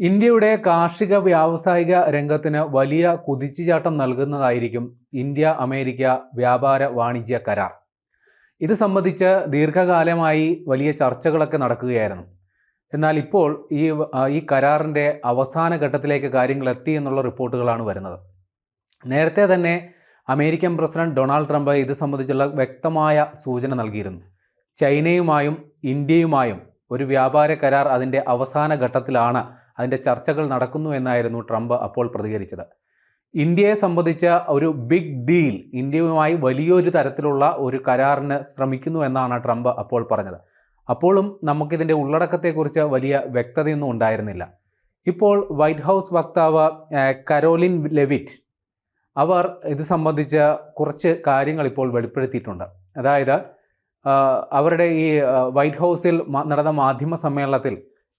ഇന്ത്യയുടെ കാർഷിക വ്യാവസായിക രംഗത്തിന് വലിയ കുതിച്ചുചാട്ടം നൽകുന്നതായിരിക്കും ഇന്ത്യ അമേരിക്ക വ്യാപാര വാണിജ്യ കരാർ. ഇത് സംബന്ധിച്ച് ദീർഘകാലമായി വലിയ ചർച്ചകളൊക്കെ നടക്കുകയായിരുന്നു. എന്നാൽ ഇപ്പോൾ ഈ കരാറിൻ്റെ അവസാന ഘട്ടത്തിലേക്ക് കാര്യങ്ങൾ എത്തി എന്നുള്ള റിപ്പോർട്ടുകളാണ് വരുന്നത്. നേരത്തെ തന്നെ അമേരിക്കൻ പ്രസിഡന്റ് ഡൊണാൾഡ് ട്രംപ് ഇത് സംബന്ധിച്ചുള്ള വ്യക്തമായ സൂചന നൽകിയിരുന്നു. ചൈനയുമായും ഇന്ത്യയുമായും ഒരു വ്യാപാര കരാർ അതിൻ്റെ അവസാന ഘട്ടത്തിലാണ്, അതിൻ്റെ ചർച്ചകൾ നടക്കുന്നു എന്നായിരുന്നു ട്രംപ് അപ്പോൾ പ്രതികരിച്ചത്. ഇന്ത്യയെ സംബന്ധിച്ച ഒരു ബിഗ് ഡീൽ, ഇന്ത്യയുമായി വലിയൊരു തരത്തിലുള്ള ഒരു കരാറിന് ശ്രമിക്കുന്നു എന്നാണ് ട്രംപ് അപ്പോൾ പറഞ്ഞത്. അപ്പോഴും നമുക്കിതിൻ്റെ ഉള്ളടക്കത്തെക്കുറിച്ച് വലിയ വ്യക്തതയൊന്നും ഉണ്ടായിരുന്നില്ല. ഇപ്പോൾ വൈറ്റ് ഹൗസ് വക്താവ് കരോലിൻ ലെവിറ്റ് അവർ ഇത് സംബന്ധിച്ച് കുറച്ച് കാര്യങ്ങൾ ഇപ്പോൾ വെളിപ്പെടുത്തിയിട്ടുണ്ട്. അതായത് അവരുടെ ഈ വൈറ്റ് ഹൗസിൽ നടന്ന മാധ്യമ സമ്മേളനത്തിൽ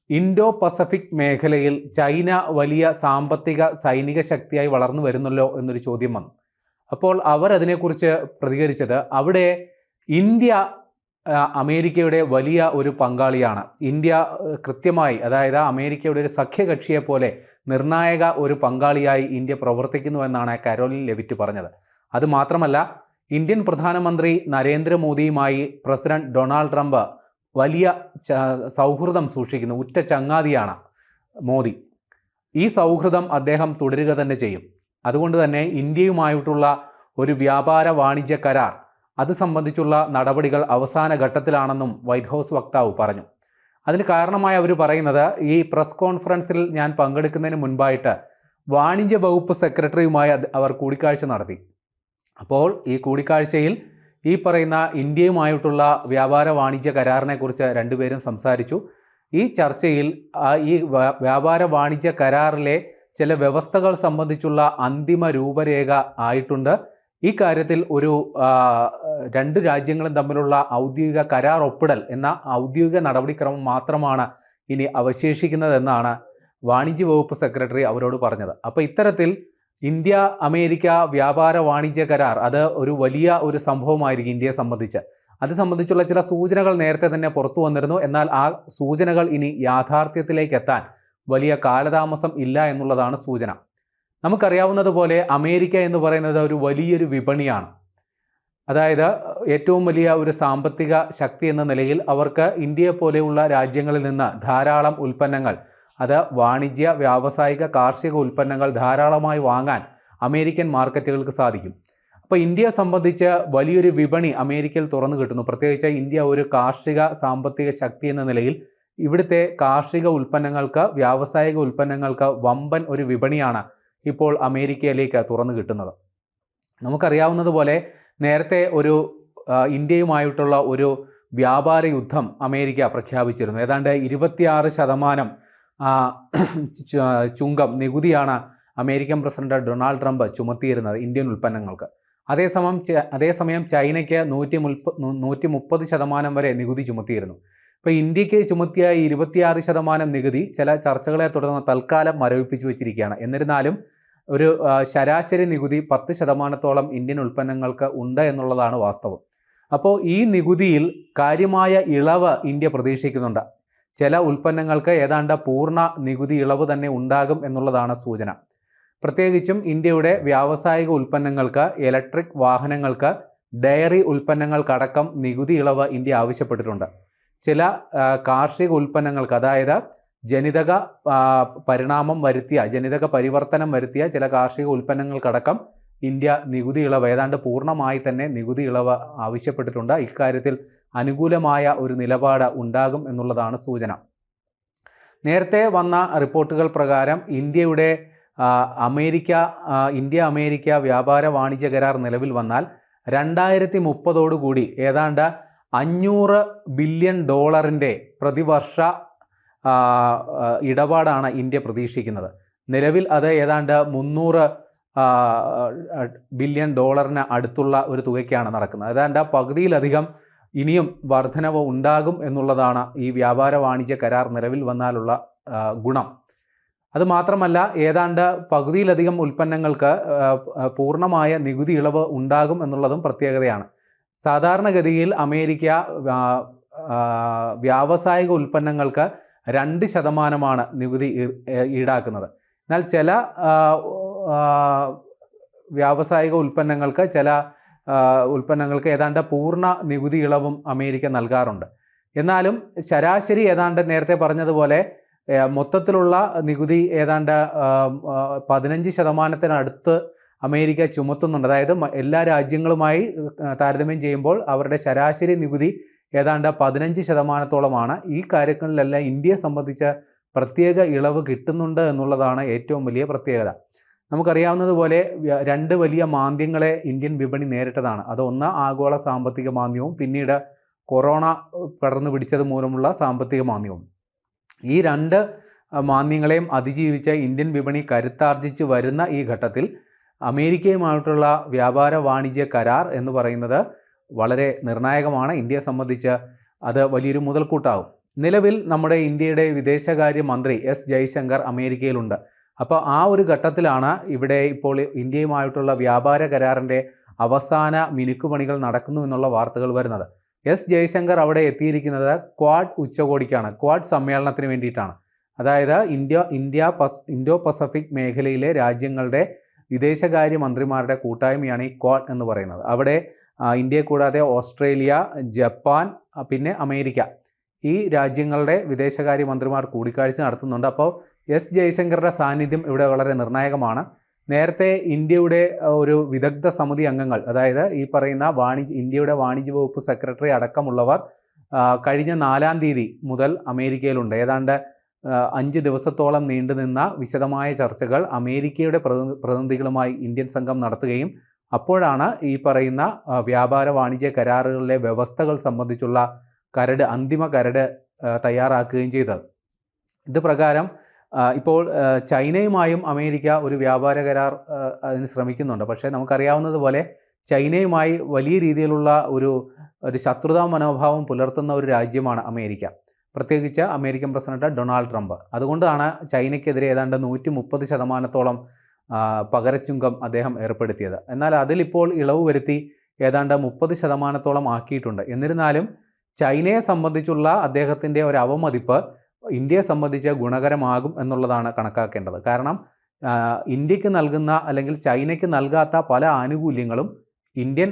ഇൻഡോ പസഫിക് മേഖലയിൽ ചൈന വലിയ സാമ്പത്തിക സൈനിക ശക്തിയായി വളർന്നു വരുന്നല്ലോ എന്നൊരു ചോദ്യം വന്നു. അപ്പോൾ അവർ അതിനെക്കുറിച്ച് പ്രതികരിച്ചത്, അവിടെ ഇന്ത്യ അമേരിക്കയുടെ വലിയ ഒരു പങ്കാളിയാണ്. ഇന്ത്യ കൃത്യമായി, അതായത് അമേരിക്കയുടെ ഒരു സഖ്യകക്ഷിയെ പോലെ നിർണായക ഒരു പങ്കാളിയായി ഇന്ത്യ പ്രവർത്തിക്കുന്നു എന്നാണ് കരോലിൻ ലെവിറ്റ് പറഞ്ഞത്. അതുമാത്രമല്ല, ഇന്ത്യൻ പ്രധാനമന്ത്രി നരേന്ദ്രമോദിയുമായി പ്രസിഡന്റ് ഡൊണാൾഡ് ട്രംപ് വലിയ സൗഹൃദം സൂക്ഷിക്കുന്നു. ഉറ്റ ചങ്ങാതിയാണ് മോദി. ഈ സൗഹൃദം അദ്ദേഹം തുടരുക തന്നെ ചെയ്യും. അതുകൊണ്ട് തന്നെ ഇന്ത്യയുമായിട്ടുള്ള ഒരു വ്യാപാര വാണിജ്യ കരാർ, അത് സംബന്ധിച്ചുള്ള നടപടികൾ അവസാന ഘട്ടത്തിലാണെന്നും വൈറ്റ് ഹൗസ് വക്താവ് പറഞ്ഞു. അതിന് കാരണമായി അവർ പറയുന്നത്, ഈ പ്രസ് കോൺഫറൻസിൽ ഞാൻ പങ്കെടുക്കുന്നതിന് മുൻപായിട്ട് വാണിജ്യ വകുപ്പ് സെക്രട്ടറിയുമായി അവർ കൂടിക്കാഴ്ച നടത്തി. അപ്പോൾ ഈ കൂടിക്കാഴ്ചയിൽ ഈ പറയുന്ന ഇന്ത്യയുമായിട്ടുള്ള വ്യാപാര വാണിജ്യ കരാറിനെ കുറിച്ച് രണ്ടുപേരും സംസാരിച്ചു. ഈ ചർച്ചയിൽ ഈ വ്യാപാര വാണിജ്യ കരാറിലെ ചില വ്യവസ്ഥകൾ സംബന്ധിച്ചുള്ള അന്തിമ രൂപരേഖ ആയിട്ടുണ്ട്. ഈ കാര്യത്തിൽ ഒരു രണ്ട് രാജ്യങ്ങളും തമ്മിലുള്ള ഔദ്യോഗിക കരാർ ഒപ്പിടൽ എന്ന ഔദ്യോഗിക നടപടിക്രമം മാത്രമാണ് ഇനി അവശേഷിക്കുന്നതെന്നാണ് വാണിജ്യ വകുപ്പ് സെക്രട്ടറി അവരോട് പറഞ്ഞത്. അപ്പോൾ ഇത്തരത്തിൽ ഇന്ത്യ അമേരിക്ക വ്യാപാര വാണിജ്യ കരാർ അത് ഒരു വലിയ ഒരു സംഭവമായിരിക്കും ഇന്ത്യയെ സംബന്ധിച്ച്. അത് സംബന്ധിച്ചുള്ള ചില സൂചനകൾ നേരത്തെ തന്നെ പുറത്തു വന്നിരുന്നു. എന്നാൽ ആ സൂചനകൾ ഇനി യാഥാർത്ഥ്യത്തിലേക്ക് എത്താൻ വലിയ കാലതാമസം ഇല്ല എന്നുള്ളതാണ് സൂചന. നമുക്കറിയാവുന്നതുപോലെ അമേരിക്ക എന്ന് പറയുന്നത് ഒരു വലിയൊരു വിപണിയാണ്. അതായത് ഏറ്റവും വലിയ ഒരു സാമ്പത്തിക ശക്തി എന്ന നിലയിൽ അവർക്ക് ഇന്ത്യയെ പോലെയുള്ള രാജ്യങ്ങളിൽ നിന്ന് ധാരാളം ഉൽപ്പന്നങ്ങൾ, അത് വാണിജ്യ വ്യാവസായിക കാർഷിക ഉൽപ്പന്നങ്ങൾ ധാരാളമായി വാങ്ങാൻ അമേരിക്കൻ മാർക്കറ്റുകൾക്ക് സാധിക്കും. അപ്പോൾ ഇന്ത്യയെ സംബന്ധിച്ച് വലിയൊരു വിപണി അമേരിക്കയിൽ തുറന്നു കിട്ടുന്നു. പ്രത്യേകിച്ച് ഇന്ത്യ ഒരു കാർഷിക സാമ്പത്തിക ശക്തി എന്ന നിലയിൽ ഇവിടുത്തെ കാർഷിക ഉൽപ്പന്നങ്ങൾക്ക്, വ്യാവസായിക ഉൽപ്പന്നങ്ങൾക്ക് വമ്പൻ ഒരു വിപണിയാണ് ഇപ്പോൾ അമേരിക്കയിലേക്ക് തുറന്നു കിട്ടുന്നത്. നമുക്കറിയാവുന്നതുപോലെ നേരത്തെ ഒരു ഇന്ത്യയുമായിട്ടുള്ള ഒരു വ്യാപാര യുദ്ധം അമേരിക്ക പ്രഖ്യാപിച്ചിരുന്നു. ഏതാണ്ട് 26% ചുങ്കം നികുതിയാണ് അമേരിക്കൻ പ്രസിഡന്റ് ഡൊണാൾഡ് ട്രംപ് ചുമത്തിയിരുന്നത് ഇന്ത്യൻ ഉൽപ്പന്നങ്ങൾക്ക്. അതേസമയം ചൈനയ്ക്ക് 130% വരെ നികുതി ചുമത്തിയിരുന്നു. ഇപ്പോൾ ഇന്ത്യക്ക് ചുമത്തിയ 26% നികുതി ചില ചർച്ചകളെ തുടർന്ന് തൽക്കാലം മരവിപ്പിച്ചു വെച്ചിരിക്കുകയാണ്. എന്നിരുന്നാലും ഒരു ശരാശരി നികുതി 10%-ഓളം ഇന്ത്യൻ ഉൽപ്പന്നങ്ങൾക്ക് ഉണ്ട് എന്നുള്ളതാണ് വാസ്തവം. അപ്പോൾ ഈ നികുതിയിൽ കാര്യമായ ഇളവ് ഇന്ത്യ പ്രതീക്ഷിക്കുന്നുണ്ട്. ചില ഉൽപ്പന്നങ്ങൾക്ക് ഏതാണ്ട് പൂർണ്ണ നികുതി ഇളവ് തന്നെ ഉണ്ടാകും എന്നുള്ളതാണ് സൂചന. പ്രത്യേകിച്ചും ഇന്ത്യയുടെ വ്യാവസായിക ഉൽപ്പന്നങ്ങൾക്ക്, ഇലക്ട്രിക് വാഹനങ്ങൾക്ക്, ഡയറി ഉൽപ്പന്നങ്ങൾക്കടക്കം നികുതി ഇളവ് ഇന്ത്യ ആവശ്യപ്പെട്ടിട്ടുണ്ട്. ചില കാർഷിക ഉൽപ്പന്നങ്ങൾക്ക്, അതായത് ജനിതക പരിവർത്തനം വരുത്തിയ ചില കാർഷിക ഉൽപ്പന്നങ്ങൾക്കടക്കം ഇന്ത്യ നികുതി ഇളവ്, ഏതാണ്ട് പൂർണ്ണമായി തന്നെ നികുതി ഇളവ് ആവശ്യപ്പെട്ടിട്ടുണ്ട്. ഇക്കാര്യത്തിൽ അനുകൂലമായ ഒരു നിലപാട് ഉണ്ടാകും എന്നുള്ളതാണ് സൂചന. നേരത്തെ വന്ന റിപ്പോർട്ടുകൾ പ്രകാരം ഇന്ത്യ അമേരിക്ക വ്യാപാര വാണിജ്യ കരാർ നിലവിൽ വന്നാൽ 2030 ഏതാണ്ട് $500 ബില്യൺ പ്രതിവർഷ ഇടപാടാണ് ഇന്ത്യ പ്രതീക്ഷിക്കുന്നത്. നിലവിൽ അത് ഏതാണ്ട് $300 ബില്യൺ അടുത്തുള്ള ഒരു തുകയ്ക്കാണ് നടക്കുന്നത്. ഏതാണ്ട് പകുതിയിലധികം ഇനിയും വർധനവ് ഉണ്ടാകും എന്നുള്ളതാണ് ഈ വ്യാപാര വാണിജ്യ കരാർ നിലവിൽ വന്നാലുള്ള ഗുണം. അതുമാത്രമല്ല, ഏതാണ്ട് പകുതിയിലധികം ഉൽപ്പന്നങ്ങൾക്ക് പൂർണ്ണമായ നികുതി ഇളവ് ഉണ്ടാകും എന്നുള്ളതും പ്രത്യേകതയാണ്. സാധാരണഗതിയിൽ അമേരിക്ക വ്യാവസായിക ഉൽപ്പന്നങ്ങൾക്ക് 2% നികുതി ഈടാക്കുന്നത്. എന്നാൽ ചില വ്യാവസായിക ഉൽപ്പന്നങ്ങൾക്ക് ഉൽപ്പന്നങ്ങൾക്ക് ഏതാണ്ട് പൂർണ്ണ നികുതി ഇളവും അമേരിക്ക നൽകാറുണ്ട്. എന്നാലും ശരാശരി ഏതാണ്ട് നേരത്തെ പറഞ്ഞതുപോലെ മൊത്തത്തിലുള്ള നികുതി ഏതാണ്ട് 15% അമേരിക്ക ചുമത്തുന്നുണ്ട്. അതായത് എല്ലാ രാജ്യങ്ങളുമായി താരതമ്യം ചെയ്യുമ്പോൾ അവരുടെ ശരാശരി നികുതി ഏതാണ്ട് 15%. ഈ കാര്യങ്ങളിലെല്ലാം ഇന്ത്യയെ സംബന്ധിച്ച പ്രത്യേക ഇളവ് കിട്ടുന്നുണ്ട് എന്നുള്ളതാണ് ഏറ്റവും വലിയ പ്രത്യേകത. നമുക്കറിയാവുന്നതുപോലെ 2 വലിയ മാന്ദ്യങ്ങളെ ഇന്ത്യൻ വിപണി നേരിട്ടതാണ്. അതൊന്ന് ആഗോള സാമ്പത്തിക മാന്ദ്യവും പിന്നീട് കൊറോണ പടർന്നു പിടിച്ചത് മൂലമുള്ള സാമ്പത്തിക മാന്ദ്യവും. ഈ 2 മാന്ദ്യങ്ങളെയും അതിജീവിച്ച ഇന്ത്യൻ വിപണി കരുത്താർജിച്ച് വരുന്ന ഈ ഘട്ടത്തിൽ അമേരിക്കയുമായിട്ടുള്ള വ്യാപാര വാണിജ്യ കരാർ എന്ന് പറയുന്നത് വളരെ നിർണായകമാണ്. ഇന്ത്യയെ സംബന്ധിച്ച് അത് വലിയൊരു മുതൽക്കൂട്ടാകും. നിലവിൽ നമ്മുടെ ഇന്ത്യയുടെ വിദേശകാര്യ മന്ത്രി എസ് ജയശങ്കർ അമേരിക്കയിലുണ്ട്. അപ്പോൾ ആ ഒരു ഘട്ടത്തിലാണ് ഇവിടെ ഇപ്പോൾ ഇന്ത്യയുമായിട്ടുള്ള വ്യാപാര കരാറിൻ്റെ അവസാന മിനുക്കുപണികൾ നടക്കുന്നു എന്നുള്ള വാർത്തകൾ വരുന്നത്. എസ് ജയശങ്കർ അവിടെ എത്തിയിരിക്കുന്നത് ക്വാഡ് ഉച്ചകോടിക്കാണ്, ക്വാഡ് സമ്മേളനത്തിന് വേണ്ടിയിട്ടാണ്. അതായത് ഇൻഡോ പസഫിക് മേഖലയിലെ രാജ്യങ്ങളുടെ വിദേശകാര്യ മന്ത്രിമാരുടെ കൂട്ടായ്മയാണ് ഈ ക്വാഡ് എന്ന് പറയുന്നത്. അവിടെ ഇന്ത്യയെ കൂടാതെ ഓസ്ട്രേലിയ, ജപ്പാൻ, പിന്നെ അമേരിക്ക, ഈ രാജ്യങ്ങളുടെ വിദേശകാര്യ മന്ത്രിമാർ കൂടിക്കാഴ്ച നടത്തുന്നുണ്ട്. അപ്പോൾ എസ് ജയശങ്കറുടെ സാന്നിധ്യം ഇവിടെ വളരെ നിർണായകമാണ്. നേരത്തെ ഇന്ത്യയുടെ ഒരു വിദഗ്ധ സമിതി അംഗങ്ങൾ, അതായത് ഈ പറയുന്ന ഇന്ത്യയുടെ വാണിജ്യ വകുപ്പ് സെക്രട്ടറി അടക്കമുള്ളവർ കഴിഞ്ഞ 4-ാം തീയതി മുതൽ അമേരിക്കയിലുണ്ട്. ഏതാണ്ട് 5 ദിവസത്തോളം നീണ്ടുനിന്ന വിശദമായ ചർച്ചകൾ അമേരിക്കയുടെ പ്രതിനിധികളുമായി ഇന്ത്യൻ സംഘം നടത്തുകയും അപ്പോഴാണ് ഈ പറയുന്ന വ്യാപാര വാണിജ്യ കരാറുകളിലെ വ്യവസ്ഥകൾ സംബന്ധിച്ചുള്ള അന്തിമ കരട് തയ്യാറാക്കുകയും ചെയ്തത്. ഇത് പ്രകാരം ഇപ്പോൾ ചൈനയുമായും അമേരിക്ക ഒരു വ്യാപാര കരാർ അതിന് ശ്രമിക്കുന്നുണ്ട്. പക്ഷേ നമുക്കറിയാവുന്നതുപോലെ ചൈനയുമായി വലിയ രീതിയിലുള്ള ഒരു ശത്രുതാ മനോഭാവം പുലർത്തുന്ന ഒരു രാജ്യമാണ് അമേരിക്ക, പ്രത്യേകിച്ച് അമേരിക്കൻ പ്രസിഡന്റ് ഡൊണാൾഡ് ട്രംപ്. അതുകൊണ്ടാണ് ചൈനയ്ക്കെതിരെ ഏതാണ്ട് 130% പകരച്ചുങ്കം അദ്ദേഹം ഏർപ്പെടുത്തിയത്. എന്നാൽ അതിലിപ്പോൾ ഇളവ് വരുത്തി ഏതാണ്ട് 30% ആക്കിയിട്ടുണ്ട്. എന്നിരുന്നാലും ചൈനയെ സംബന്ധിച്ചുള്ള അദ്ദേഹത്തിൻ്റെ ഒരു അവമതിപ്പ് ഇന്ത്യയെ സംബന്ധിച്ച് ഗുണകരമാകും എന്നുള്ളതാണ് കണക്കാക്കേണ്ടത്. കാരണം ഇന്ത്യക്ക് നൽകുന്ന അല്ലെങ്കിൽ ചൈനയ്ക്ക് നൽകാത്ത പല ആനുകൂല്യങ്ങളും ഇന്ത്യൻ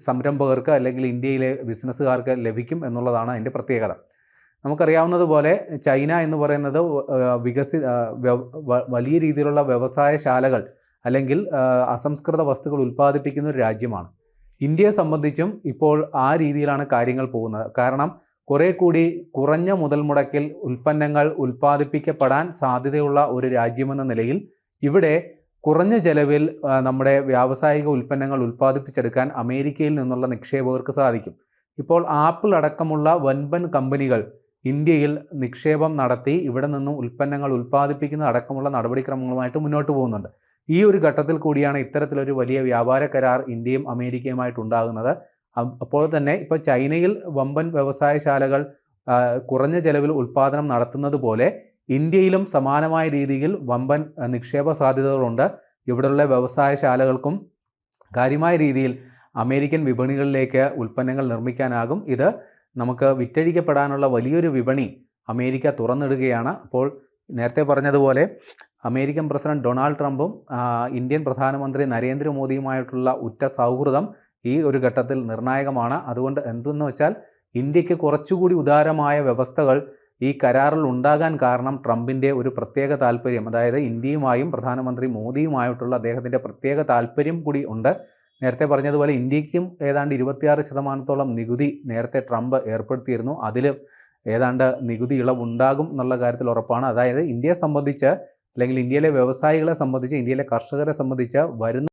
സംരംഭകർക്ക് അല്ലെങ്കിൽ ഇന്ത്യയിലെ ബിസിനസ്സുകാർക്ക് ലഭിക്കും എന്നുള്ളതാണ് അതിൻ്റെ പ്രത്യേകത. നമുക്കറിയാവുന്നതുപോലെ ചൈന എന്ന് പറയുന്നത് വലിയ രീതിയിലുള്ള വ്യവസായശാലകൾ അല്ലെങ്കിൽ അസംസ്കൃത വസ്തുക്കൾ ഉൽപ്പാദിപ്പിക്കുന്ന ഒരു രാജ്യമാണ്. ഇന്ത്യയെ സംബന്ധിച്ചും ഇപ്പോൾ ആ രീതിയിലാണ് കാര്യങ്ങൾ പോകുന്നത്. കാരണം കുറെ കൂടി കുറഞ്ഞ മുതൽ മുടക്കിൽ ഉൽപ്പന്നങ്ങൾ ഉൽപ്പാദിപ്പിക്കപ്പെടാൻ സാധ്യതയുള്ള ഒരു രാജ്യമെന്ന നിലയിൽ ഇവിടെ കുറഞ്ഞ ചെലവിൽ നമ്മുടെ വ്യാവസായിക ഉൽപ്പന്നങ്ങൾ ഉൽപ്പാദിപ്പിച്ചെടുക്കാൻ അമേരിക്കയിൽ നിന്നുള്ള നിക്ഷേപകർക്ക് സാധിക്കും. ഇപ്പോൾ ആപ്പിൾ അടക്കമുള്ള വൻപൻ കമ്പനികൾ ഇന്ത്യയിൽ നിക്ഷേപം നടത്തി ഇവിടെ നിന്നും ഉൽപ്പന്നങ്ങൾ ഉൽപ്പാദിപ്പിക്കുന്ന അടക്കമുള്ള നടപടിക്രമങ്ങളുമായിട്ട് മുന്നോട്ട് പോകുന്നുണ്ട്. ഈ ഒരു ഘട്ടത്തിൽ കൂടിയാണ് ഇത്തരത്തിലൊരു വലിയ വ്യാപാര കരാർ ഇന്ത്യയും അമേരിക്കയുമായിട്ടുണ്ടാകുന്നത്. അപ്പോൾ തന്നെ ഇപ്പോൾ ചൈനയിൽ വമ്പൻ വ്യവസായശാലകൾ കുറഞ്ഞ ചെലവിൽ ഉൽപ്പാദനം നടത്തുന്നത് പോലെ ഇന്ത്യയിലും സമാനമായ രീതിയിൽ വമ്പൻ നിക്ഷേപ സാധ്യതകളുണ്ട്. ഇവിടെയുള്ള വ്യവസായശാലകൾക്കും കാര്യമായ രീതിയിൽ അമേരിക്കൻ വിപണികളിലേക്ക് ഉൽപ്പന്നങ്ങൾ നിർമ്മിക്കാനാകും. ഇത് നമുക്ക് വിറ്റഴിക്കപ്പെടാനുള്ള വലിയൊരു വിപണി അമേരിക്ക തുറന്നിടുകയാണ്. അപ്പോൾ നേരത്തെ പറഞ്ഞതുപോലെ അമേരിക്കൻ പ്രസിഡന്റ് ഡൊണാൾഡ് ട്രംപും ഇന്ത്യൻ പ്രധാനമന്ത്രി നരേന്ദ്രമോദിയുമായിട്ടുള്ള ഉറ്റ സൗഹൃദം ഈ ഒരു ഘട്ടത്തിൽ നിർണായകമാണ്. അതുകൊണ്ട് എന്തെന്ന് വെച്ചാൽ ഇന്ത്യക്ക് കുറച്ചുകൂടി ഉദാരമായ വ്യവസ്ഥകൾ ഈ കരാറിൽ ഉണ്ടാകാൻ കാരണം ട്രംപിൻ്റെ ഒരു പ്രത്യേക താല്പര്യം, അതായത് ഇന്ത്യയുമായും പ്രധാനമന്ത്രി മോദിയുമായിട്ടുള്ള അദ്ദേഹത്തിൻ്റെ പ്രത്യേക താല്പര്യം കൂടി ഉണ്ട്. നേരത്തെ പറഞ്ഞതുപോലെ ഇന്ത്യക്കും ഏതാണ്ട് 26% നികുതി നേരത്തെ ട്രംപ് ഏർപ്പെടുത്തിയിരുന്നു. അതിൽ ഏതാണ്ട് നികുതി ഇളവുണ്ടാകും എന്നുള്ള കാര്യത്തിൽ ഉറപ്പാണ്. അതായത് ഇന്ത്യയെ സംബന്ധിച്ച് അല്ലെങ്കിൽ ഇന്ത്യയിലെ വ്യവസായികളെ സംബന്ധിച്ച്, ഇന്ത്യയിലെ കർഷകരെ സംബന്ധിച്ച് വരുന്ന